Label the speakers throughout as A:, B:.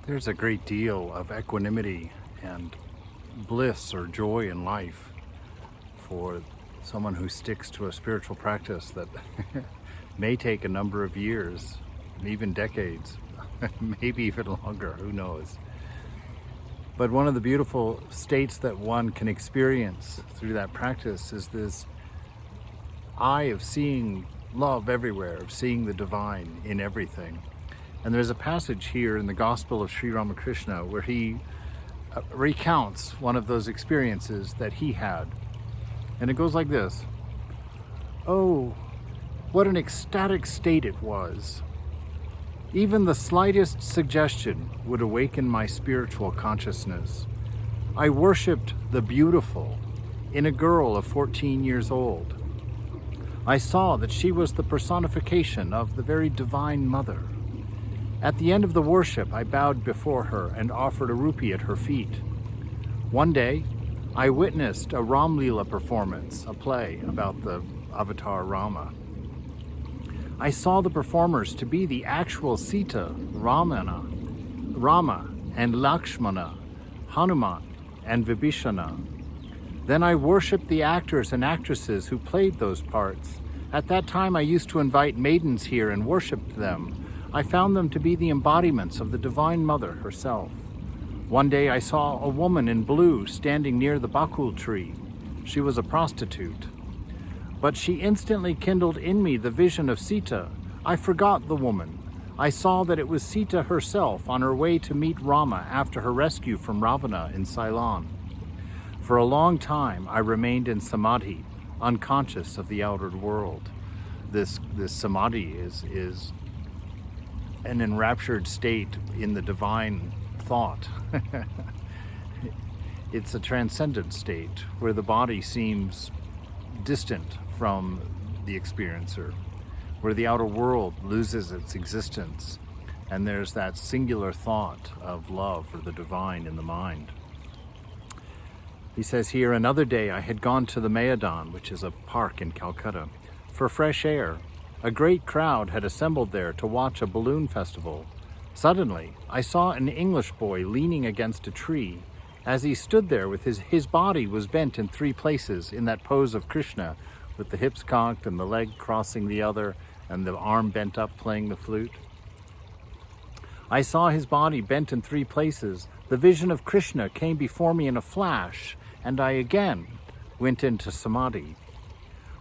A: There's a great deal of equanimity and bliss or joy in life for someone who sticks to a spiritual practice that may take a number of years, even decades, maybe even longer, who knows. But one of the beautiful states that one can experience through that practice is this eye of seeing love everywhere, of seeing the divine in everything. And there's a passage here in the Gospel of Sri Ramakrishna where he recounts one of those experiences that he had. And it goes like this: "Oh, what an ecstatic state it was. Even the slightest suggestion would awaken my spiritual consciousness. I worshipped the beautiful in a girl of 14 years old. I saw that she was the personification of the very Divine Mother. At the end of the worship, I bowed before her and offered a rupee at her feet. One day, I witnessed a Ram Leela performance, a play about the avatar Rama. I saw the performers to be the actual Sita, Rama and Lakshmana, Hanuman and Vibhishana. Then I worshipped the actors and actresses who played those parts. At that time I used to invite maidens here and worshipped them. I found them to be the embodiments of the Divine Mother herself. One day I saw a woman in blue standing near the bakul tree. She was a prostitute. But she instantly kindled in me the vision of Sita. I forgot the woman. I saw that it was Sita herself on her way to meet Rama after her rescue from Ravana in Ceylon. For a long time I remained in samadhi, unconscious of the outer world." This samadhi is an enraptured state in the divine thought. It's a transcendent state where the body seems distant from the experiencer, where the outer world loses its existence, and there's that singular thought of love or the divine in the mind. He says here, "Another day I had gone to the Maidan, which is a park in Calcutta, for fresh air. A great crowd had assembled there to watch a balloon festival. Suddenly, I saw an English boy leaning against a tree. As he stood there with his body was bent in 3 places in that pose of Krishna, with the hips cocked and the leg crossing the other and the arm bent up playing the flute. I saw his body bent in 3 places. The vision of Krishna came before me in a flash, and I again went into samadhi.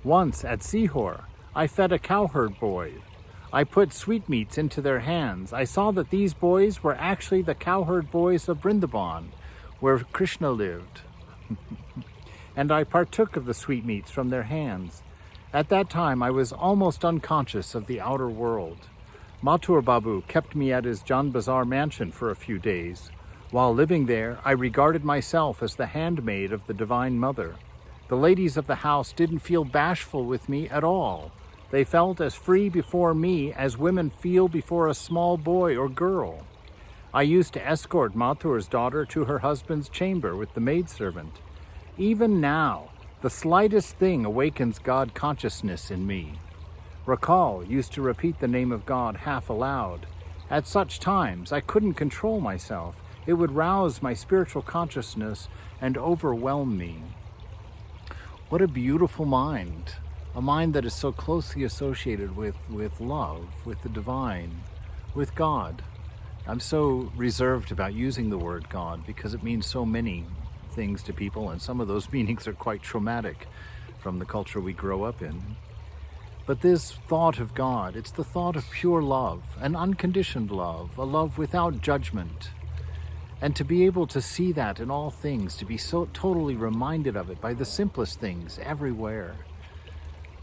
A: Once at Sihor, I fed a cowherd boy. I put sweetmeats into their hands. I saw that these boys were actually the cowherd boys of Vrindavan, where Krishna lived. And I partook of the sweetmeats from their hands. At that time, I was almost unconscious of the outer world. Mathur Babu kept me at his Jan Bazar mansion for a few days. While living there, I regarded myself as the handmaid of the Divine Mother. The ladies of the house didn't feel bashful with me at all. They felt as free before me as women feel before a small boy or girl. I used to escort Mathur's daughter to her husband's chamber with the maidservant. Even now, the slightest thing awakens God consciousness in me. Rakal used to repeat the name of God half aloud. At such times, I couldn't control myself. It would rouse my spiritual consciousness and overwhelm me." What a beautiful mind. A mind that is so closely associated with love, with the divine, with God. I'm so reserved about using the word God because it means so many things to people, and some of those meanings are quite traumatic from the culture we grow up in. But this thought of God, it's the thought of pure love, an unconditioned love, a love without judgment. And to be able to see that in all things, to be so totally reminded of it by the simplest things everywhere,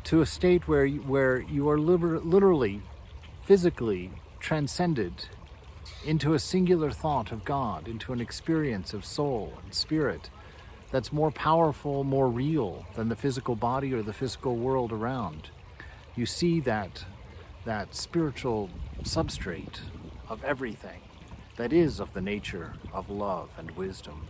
A: to a state where you are literally, physically transcended into a singular thought of God, into an experience of soul and spirit that's more powerful, more real than the physical body or the physical world around. You see that spiritual substrate of everything that is of the nature of love and wisdom.